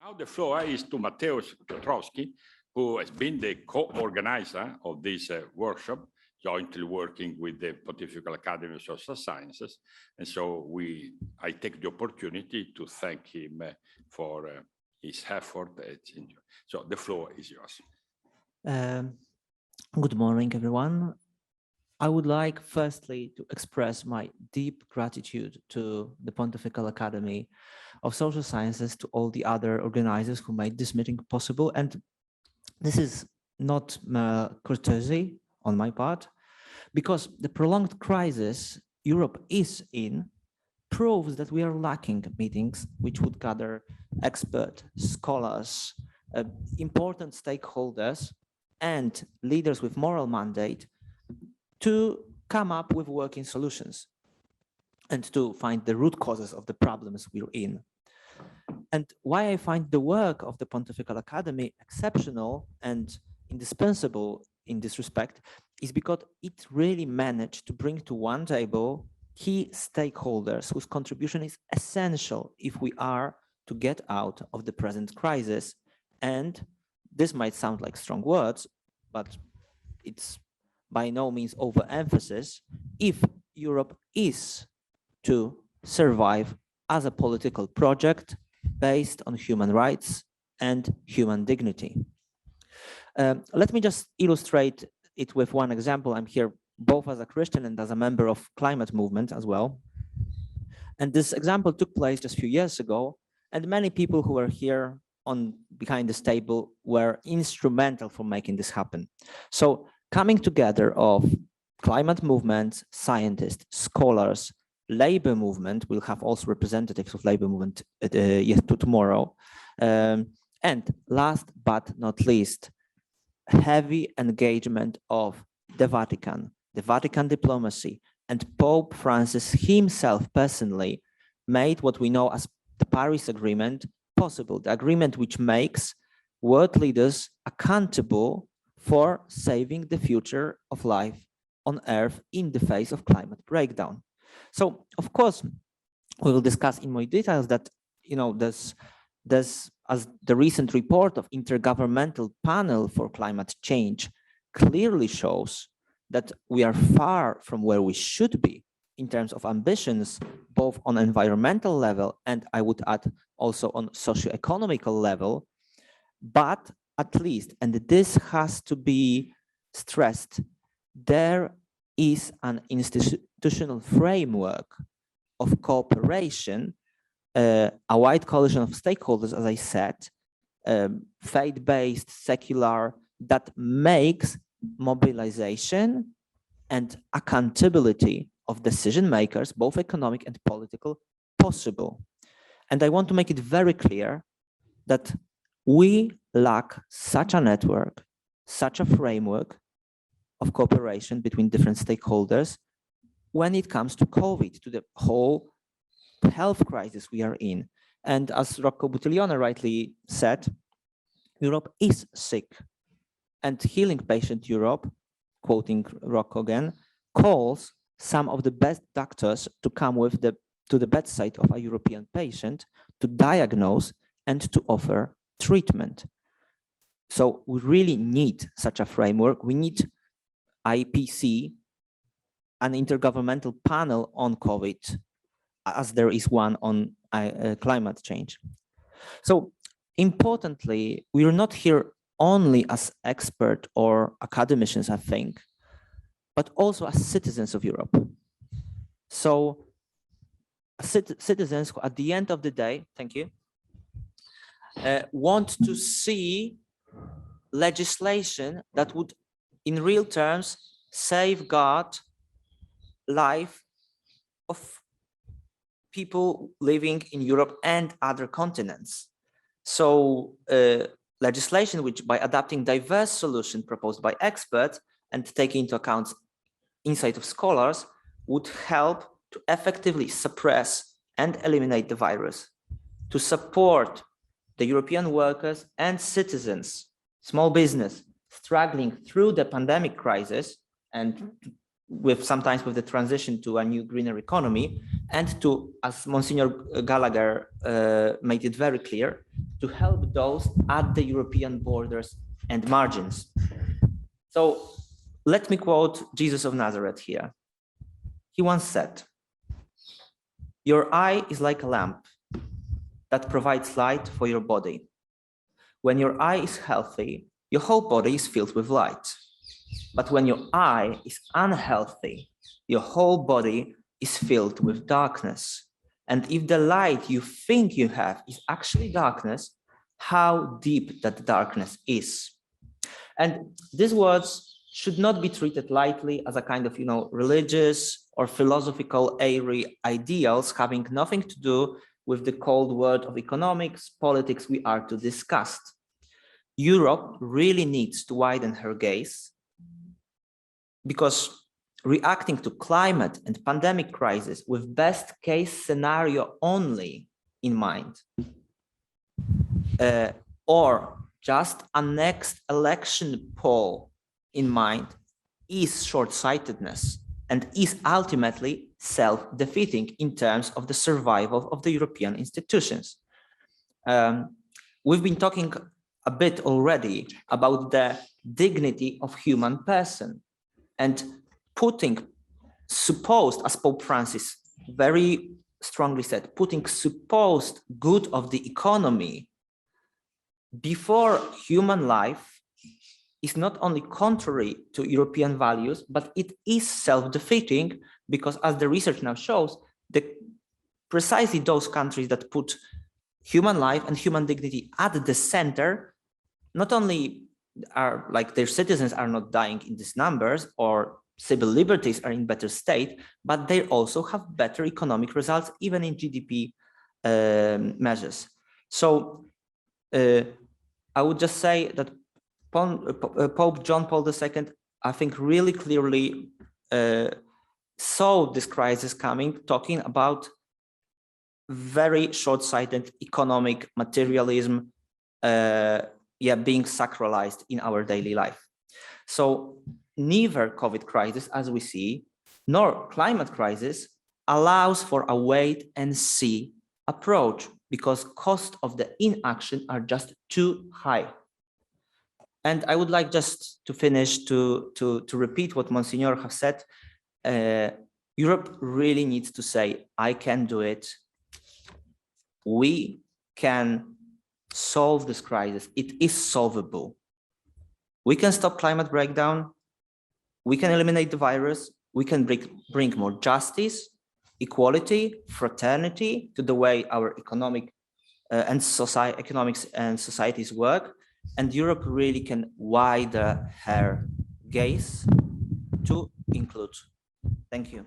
Now the floor is to Mateusz Piotrowski, who has been the co-organizer of this workshop, jointly working with the Pontifical Academy of Social Sciences. And so I take the opportunity to thank him for his effort. So the floor is yours. Good morning, everyone. I would like firstly to express my deep gratitude to the Pontifical Academy of Social Sciences, to all the other organizers who made this meeting possible. And this is not courtesy on my part, because the prolonged crisis Europe is in proves that we are lacking meetings which would gather experts, scholars, important stakeholders, and leaders with moral mandate to come up with working solutions and to find the root causes of the problems we're in. And why I find the work of the Pontifical Academy exceptional and indispensable in this respect is because it really managed to bring to one table key stakeholders whose contribution is essential if we are to get out of the present crisis. And this might sound like strong words, but it's by no means overemphasis if Europe is to survive as a political project based on human rights and human dignity. Let me just illustrate it with one example. I'm here both as a Christian and as a member of climate movement as well. And this example took place just a few years ago, and many people who were here behind this table were instrumental for making this happen. So coming together of climate movements, scientists, scholars, labor movement, we'll have also representatives of labor movement tomorrow. And last but not least, heavy engagement of the Vatican diplomacy, and Pope Francis himself personally made what we know as the Paris Agreement possible, the agreement which makes world leaders accountable for saving the future of life on Earth in the face of climate breakdown. So, of course, we will discuss in more details that, there's as the recent report of Intergovernmental Panel for Climate Change clearly shows that we are far from where we should be in terms of ambitions, both on environmental level and I would add also on socio-economical level. But at least, and this has to be stressed, there is an institutional framework of cooperation, a wide coalition of stakeholders, as I said, faith-based, secular, that makes mobilization and accountability of decision makers, both economic and political, possible. And I want to make it very clear that we lack such a network, such a framework of cooperation between different stakeholders when it comes to COVID, to the whole health crisis we are in. And as Rocco Buttiglione rightly said, Europe is sick. And Healing Patient Europe, quoting Rocco again, calls some of the best doctors to come to the bedside of a European patient to diagnose and to offer treatment. So we really need such a framework. We need IPC, an intergovernmental panel on COVID, as there is one on climate change. So importantly, we are not here only as experts or academicians, I think, but also as citizens of Europe. So citizens who at the end of the day, thank you, want to see legislation that would, in real terms, safeguard life of people living in Europe and other continents. So legislation which, by adapting diverse solutions proposed by experts and taking into account insight of scholars, would help to effectively suppress and eliminate the virus, to support the European workers and citizens, small business, struggling through the pandemic crisis, and sometimes with the transition to a new greener economy, and to, as Monsignor Gallagher made it very clear, to help those at the European borders and margins. So let me quote Jesus of Nazareth here. He once said, "Your eye is like a lamp that provides light for your body. When your eye is healthy, your whole body is filled with light. But when your eye is unhealthy, your whole body is filled with darkness. And if the light you think you have is actually darkness, how deep that darkness is." And these words should not be treated lightly as a kind of, religious or philosophical airy ideals having nothing to do with the cold world of economics, politics we are to discuss. Europe really needs to widen her gaze, because reacting to climate and pandemic crisis with best case scenario only in mind, or just a next election poll in mind, is short-sightedness and is ultimately self-defeating in terms of the survival of the European institutions. We've been talking a bit already about the dignity of human person, and putting supposed, as Pope Francis very strongly said, putting supposed good of the economy before human life is not only contrary to European values, but it is self-defeating, because as the research now shows, precisely those countries that put human life and human dignity at the center, not only are like their citizens are not dying in these numbers, or civil liberties are in better state, but they also have better economic results, even in GDP measures. So I would just say that Pope John Paul II, I think, really clearly saw this crisis coming, talking about very short-sighted economic materialism being sacralized in our daily life. So neither COVID crisis, as we see, nor climate crisis allows for a wait and see approach, because costs of the inaction are just too high. And I would like just to finish to repeat what Monsignor has said. Europe really needs to say, I can do it. We can solve this crisis. It is solvable. We can stop climate breakdown. We can eliminate the virus. We can bring more justice, equality, fraternity to the way our economics and societies work. And Europe really can widen her gaze to include. Thank you.